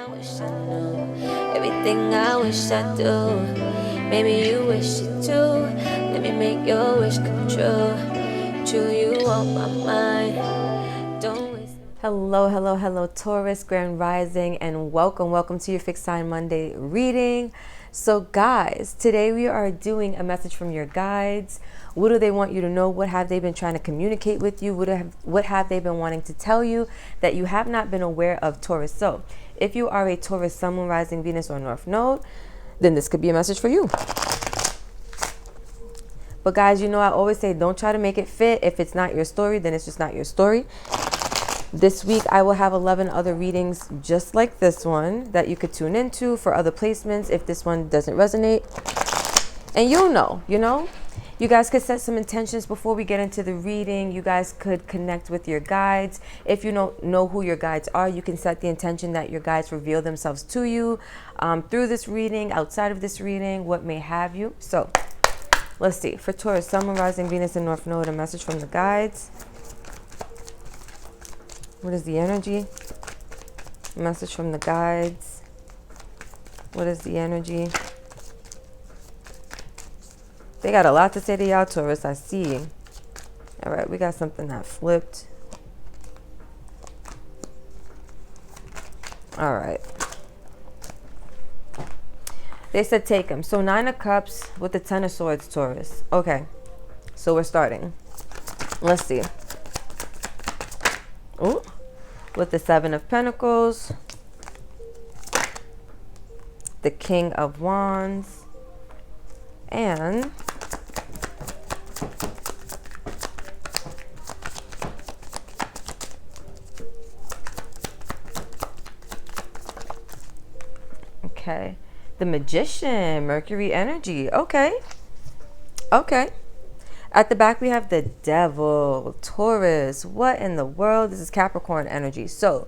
I wish I knew, everything I wish I do. Maybe you wish it too. Let me make your wish come true. True, you on my mind. Don't waste. Hello, hello, hello, Taurus, Grand Rising, and welcome to your Fixed Sign Monday reading. So guys, today we are doing a message from your guides. What do they want you to know? What have they been trying to communicate with you? What have they been wanting to tell you that you have not been aware of, Taurus? So if you are a Taurus, Sun, Moon, Rising, Venus, or North Node, then this could be a message for you. But guys, you know, I always say don't try to make it fit. If it's not your story, then it's just not your story. This week, I will have 11 other readings just like this one that you could tune into for other placements if this one doesn't resonate. And you know, you guys could set some intentions before we get into the reading. You guys could connect with your guides. If you don't know who your guides are, you can set the intention that your guides reveal themselves to you through this reading, outside of this reading, what may have you. So let's see. For Taurus, Sun, Moon, Rising, Venus, and North Node, a message from the guides. What is the energy? Message from the guides. What is the energy? They got a lot to say to y'all, Taurus, I see. All right, we got something that flipped. All right. They said take them. So 9 of Cups with the 10 of Swords, Taurus. Okay, so we're starting. Let's see. Ooh. With the 7 of Pentacles, the King of Wands, and okay, the Magician, Mercury energy. Okay. At the back, we have the Devil, Taurus. What in the world? This is Capricorn energy. So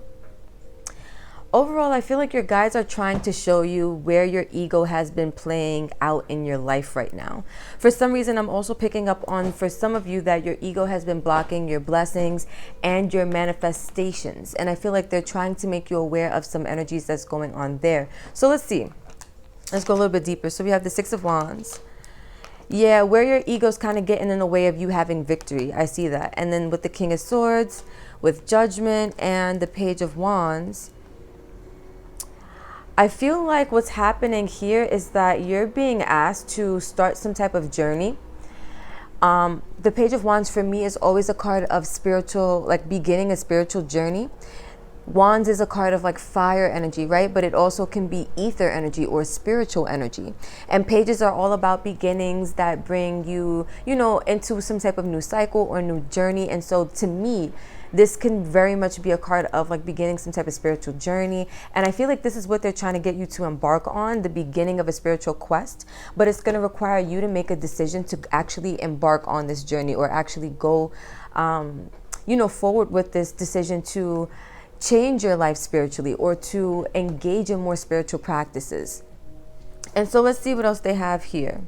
overall, I feel like your guides are trying to show you where your ego has been playing out in your life right now. For some reason, I'm also picking up on, for some of you, that your ego has been blocking your blessings and your manifestations. And I feel like they're trying to make you aware of some energies that's going on there. So let's see. Let's go a little bit deeper. So we have the 6 of Wands. Yeah, where your ego's kind of getting in the way of you having victory. I see that. And then with the King of Swords, with Judgment, and the Page of Wands, I feel like what's happening here is that you're being asked to start some type of journey. The Page of Wands for me is always a card of spiritual, like beginning a spiritual journey. Wands is a card of like fire energy, right? But it also can be ether energy or spiritual energy. And pages are all about beginnings that bring you, into some type of new cycle or new journey. And so to me, this can very much be a card of like beginning some type of spiritual journey. And I feel like this is what they're trying to get you to embark on, the beginning of a spiritual quest. But it's going to require you to make a decision to actually embark on this journey, or actually go, forward with this decision to change your life spiritually, or to engage in more spiritual practices. And so let's see what else they have here.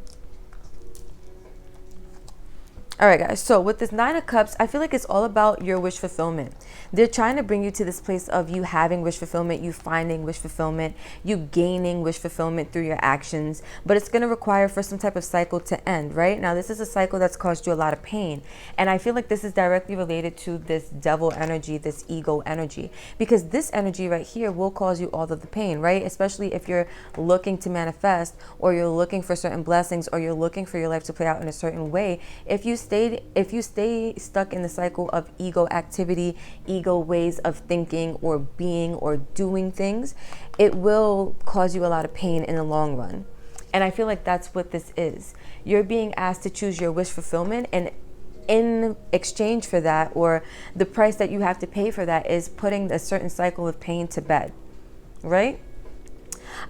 All right, guys. So with this 9 of Cups, I feel like it's all about your wish fulfillment. They're trying to bring you to this place of you having wish fulfillment, you finding wish fulfillment, you gaining wish fulfillment through your actions. But it's going to require for some type of cycle to end, right? Now, this is a cycle that's caused you a lot of pain. And I feel like this is directly related to this devil energy, this ego energy. Because this energy right here will cause you all of the pain, right? Especially if you're looking to manifest, or you're looking for certain blessings, or you're looking for your life to play out in a certain way. If you stay stuck in the cycle of ego activity, ego ways of thinking or being or doing things, it will cause you a lot of pain in the long run. And I feel like that's what this is. You're being asked to choose your wish fulfillment, and in exchange for that, or the price that you have to pay for that, is putting a certain cycle of pain to bed, right?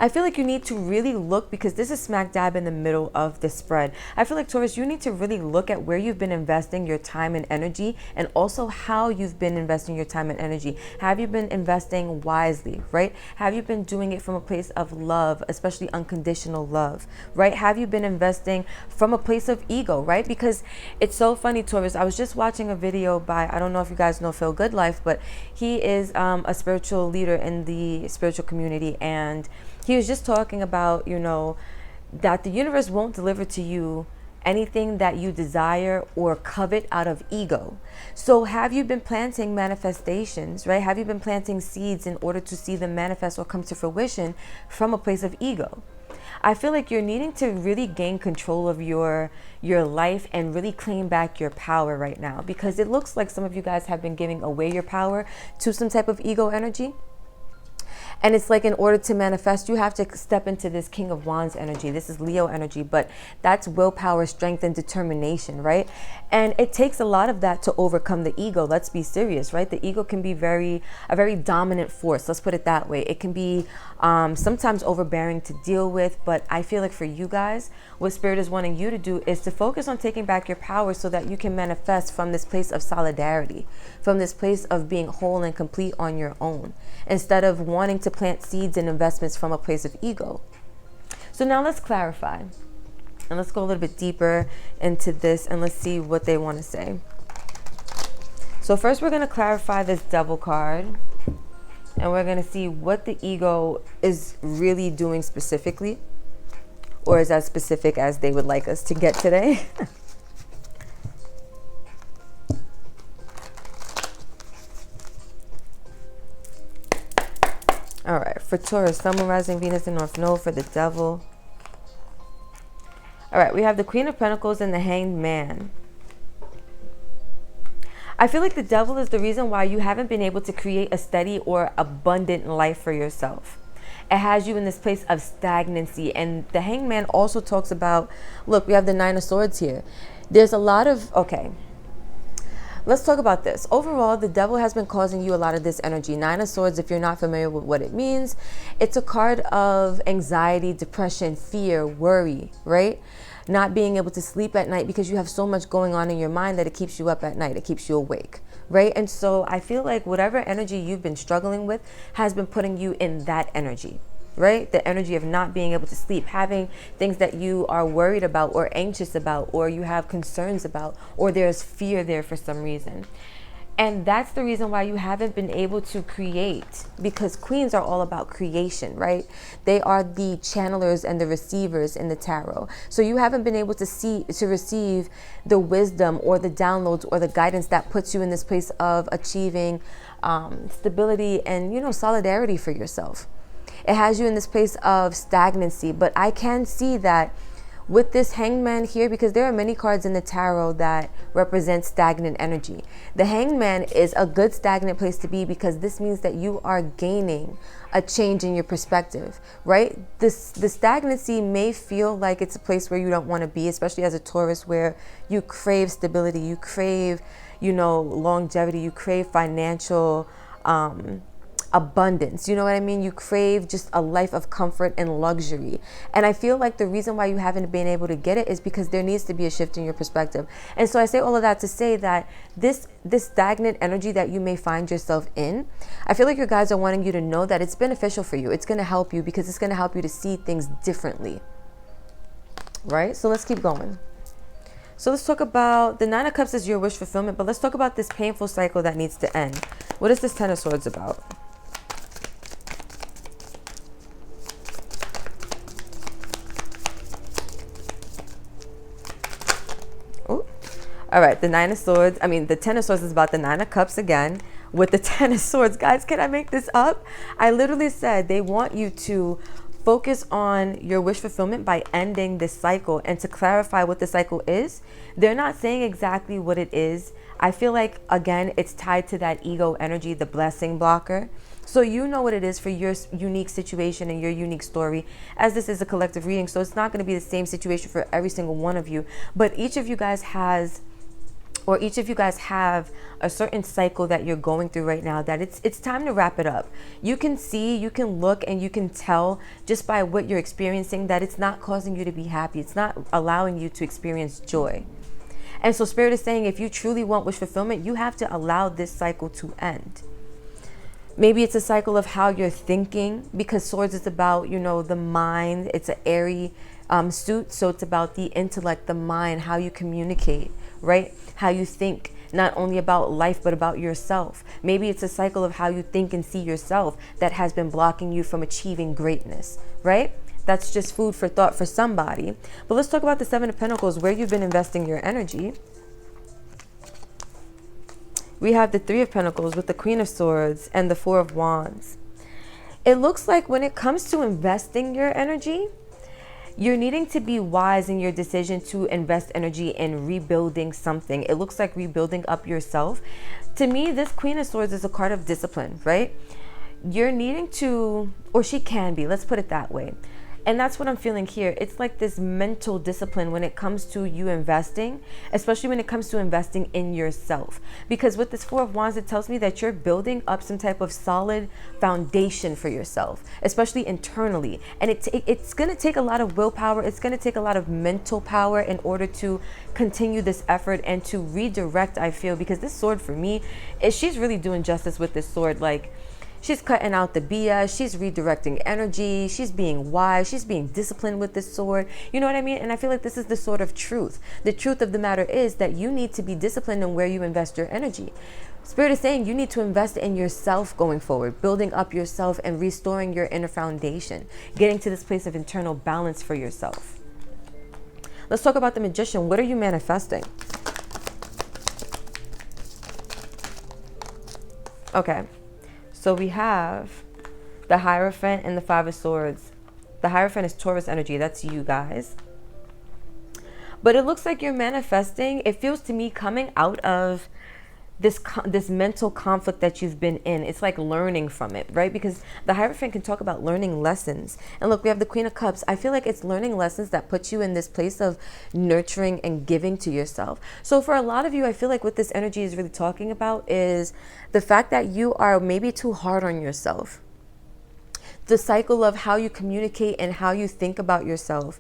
I feel like you need to really look, because this is smack dab in the middle of the spread. I feel like, Taurus, you need to really look at where you've been investing your time and energy, and also how you've been investing your time and energy. Have you been investing wisely, right? Have you been doing it from a place of love, especially unconditional love, right? Have you been investing from a place of ego, right? Because it's so funny, Taurus. I was just watching a video by, I don't know if you guys know Phil Goodlife, but he is a spiritual leader in the spiritual community, and he was just talking about, you know, that the universe won't deliver to you anything that you desire or covet out of ego. So have you been planting manifestations, right? Have you been planting seeds in order to see them manifest or come to fruition from a place of ego? I feel like you're needing to really gain control of your life and really claim back your power right now, because it looks like some of you guys have been giving away your power to some type of ego energy. And it's like, in order to manifest, you have to step into this King of Wands energy. This is Leo energy, but that's willpower, strength, and determination, right? And it takes a lot of that to overcome the ego. Let's be serious, right? The ego can be a very dominant force. Let's put it that way. It can be sometimes overbearing to deal with, but I feel like for you guys, what Spirit is wanting you to do is to focus on taking back your power so that you can manifest from this place of solidarity, from this place of being whole and complete on your own, instead of wanting to plant seeds and investments from a place of ego. So now let's clarify, and let's go a little bit deeper into this, and let's see what they want to say. So first, we're going to clarify this Devil card, and we're going to see what the ego is really doing specifically, or is as specific as they would like us to get today. All right, for Taurus, Sun, Moon, Rising, Venus, and North Node for the Devil. All right, we have the Queen of Pentacles and the Hanged Man. I feel like the Devil is the reason why you haven't been able to create a steady or abundant life for yourself. It has you in this place of stagnancy. And the Hanged Man also talks about, look, we have the Nine of Swords here. There's a lot of, okay, let's talk about this. Overall, the Devil has been causing you a lot of this energy. Nine of Swords, if you're not familiar with what it means, it's a card of anxiety, depression, fear, worry, right? Not being able to sleep at night because you have so much going on in your mind that it keeps you up at night. It keeps you awake, right? And so I feel like whatever energy you've been struggling with has been putting you in that energy, right? The energy of not being able to sleep, having things that you are worried about or anxious about, or you have concerns about, or there's fear there for some reason. And that's the reason why you haven't been able to create, because queens are all about creation, right? They are the channelers and the receivers in the tarot. So you haven't been able to receive the wisdom or the downloads or the guidance that puts you in this place of achieving stability and, you know, solidarity for yourself. It has you in this place of stagnancy. But I can see that with this Hanged Man here, because there are many cards in the tarot that represent stagnant energy. The Hanged Man is a good stagnant place to be, because this means that you are gaining a change in your perspective, right? The stagnancy may feel like it's a place where you don't want to be, especially as a Taurus, where you crave stability, you crave, you know, longevity, you crave financial abundance, you know what I mean? You crave just a life of comfort and luxury. And I feel like the reason why you haven't been able to get it is because there needs to be a shift in your perspective. And so I say all of that to say that this stagnant energy that you may find yourself in, I feel like your guides are wanting you to know that it's beneficial for you. It's going to help you, because it's going to help you to see things differently, right? So let's keep going. So let's talk about the Nine of Cups is your wish fulfillment, but let's talk about this painful cycle that needs to end. What is this Ten of Swords about? All right, the Nine of Swords, the Ten of Swords is about the Nine of Cups again with the Ten of Swords. Guys, can I make this up? I literally said they want you to focus on your wish fulfillment by ending this cycle. And to clarify what the cycle is, they're not saying exactly what it is. I feel like, again, it's tied to that ego energy, the blessing blocker. So you know what it is for your unique situation and your unique story, as this is a collective reading. So it's not going to be the same situation for every single one of you. But each of you guys has or each of you guys have a certain cycle that you're going through right now, that it's time to wrap it up. You can see, you can look, and you can tell just by what you're experiencing that it's not causing you to be happy. It's not allowing you to experience joy. And so Spirit is saying, if you truly want wish fulfillment, you have to allow this cycle to end. Maybe it's a cycle of how you're thinking, because Swords is about, you know, the mind. It's an Aries suit, so it's about the intellect, the mind, how you communicate, right? How you think, not only about life, but about yourself. Maybe it's a cycle of how you think and see yourself that has been blocking you from achieving greatness, right? That's just food for thought for somebody. But let's talk about the Seven of Pentacles, where you've been investing your energy. We have the Three of Pentacles with the Queen of Swords and the Four of Wands. It looks like when it comes to investing your energy, you're needing to be wise in your decision to invest energy in rebuilding something. It looks like rebuilding up yourself. To me, this Queen of Swords is a card of discipline, right? You're needing to, or she can be, let's put it that way. And that's what I'm feeling here. It's like this mental discipline when it comes to you investing, especially when it comes to investing in yourself. Because with this Four of Wands, it tells me that you're building up some type of solid foundation for yourself, especially internally. And it's going to take a lot of willpower. It's going to take a lot of mental power in order to continue this effort and to redirect, I feel. Because this sword for me, she's really doing justice with this sword. Like, she's cutting out the BS. She's redirecting energy. She's being wise. She's being disciplined with this sword. You know what I mean? And I feel like this is the sword of truth. The truth of the matter is that you need to be disciplined in where you invest your energy. Spirit is saying you need to invest in yourself going forward, building up yourself and restoring your inner foundation, getting to this place of internal balance for yourself. Let's talk about the Magician. What are you manifesting? Okay. So we have the Hierophant and the Five of Swords. The Hierophant is Taurus energy. That's you guys. But it looks like you're manifesting. It feels to me coming out of this mental conflict that you've been in. It's like learning from it, right? Because the Hierophant can talk about learning lessons. And look, we have the Queen of Cups. I feel like it's learning lessons that put you in this place of nurturing and giving to yourself. So for a lot of you, I feel like what this energy is really talking about is the fact that you are maybe too hard on yourself. The cycle of how you communicate and how you think about yourself,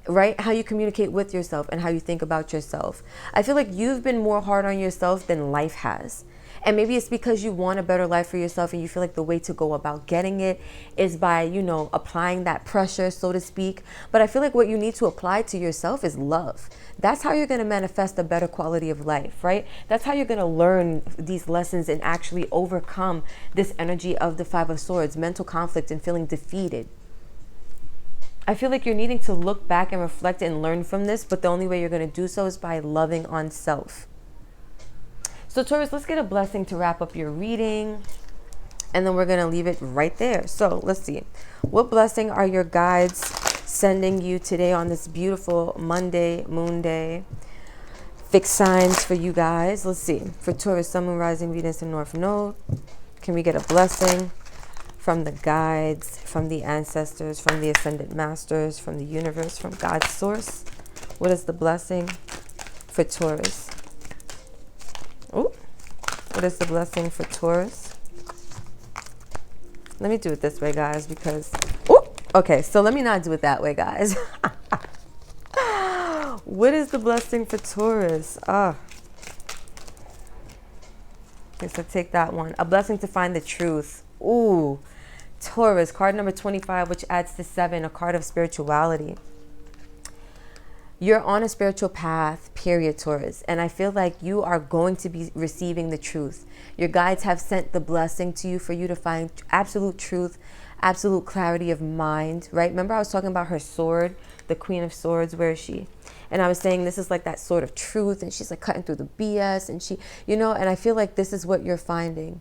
right? How you communicate with yourself and how you think about yourself. I feel like you've been more hard on yourself than life has. And maybe it's because you want a better life for yourself and you feel like the way to go about getting it is by, you know, applying that pressure, so to speak. But I feel like what you need to apply to yourself is love. That's how you're going to manifest a better quality of life, right? That's how you're going to learn these lessons and actually overcome this energy of the Five of Swords, mental conflict and feeling defeated. I feel like you're needing to look back and reflect and learn from this, but the only way you're going to do so is by loving on self. So Taurus, let's get a blessing to wrap up your reading, and then we're going to leave it right there. So let's see. What blessing are your guides sending you today on this beautiful Monday, moon day? Fixed signs for you guys. Let's see. For Taurus, Sun, Moon, Rising, Venus, and North Node, can we get a blessing from the guides, from the ancestors, from the ascended masters, from the universe, from God's source? What is the blessing for Taurus? Oh, what is the blessing for Taurus? Let me do it this way, guys, because, oh, okay, so let me not do it that way, guys. What is the blessing for Taurus? Okay, so take that one. A blessing to find the truth. Ooh, Taurus, card number 25, which adds to 7, a card of spirituality. You're on a spiritual path, period, Taurus. And I feel like you are going to be receiving the truth. Your guides have sent the blessing to you for you to find absolute truth, absolute clarity of mind, right? Remember I was talking about her sword, the Queen of Swords. Where is she? And I was saying this is like that sword of truth, and she's like cutting through the BS, and she, you know, and I feel like this is what you're finding.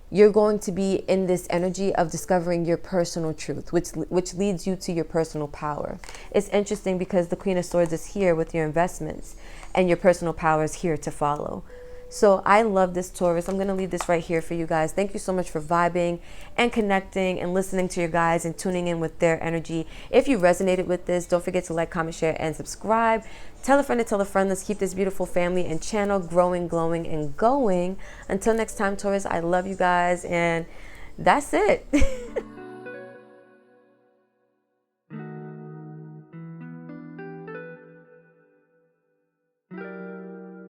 You're going to be in this energy of discovering your personal truth, which leads you to your personal power. It's interesting because the Queen of Swords is here with your investments, and your personal power is here to follow. So I love this, Taurus. I'm going to leave this right here for you guys. Thank you so much for vibing and connecting and listening to your guys and tuning in with their energy. If you resonated with this, don't forget to like, comment, share, and subscribe. Tell a friend to tell a friend. Let's keep this beautiful family and channel growing, glowing, and going. Until next time, Taurus, I love you guys, and that's it.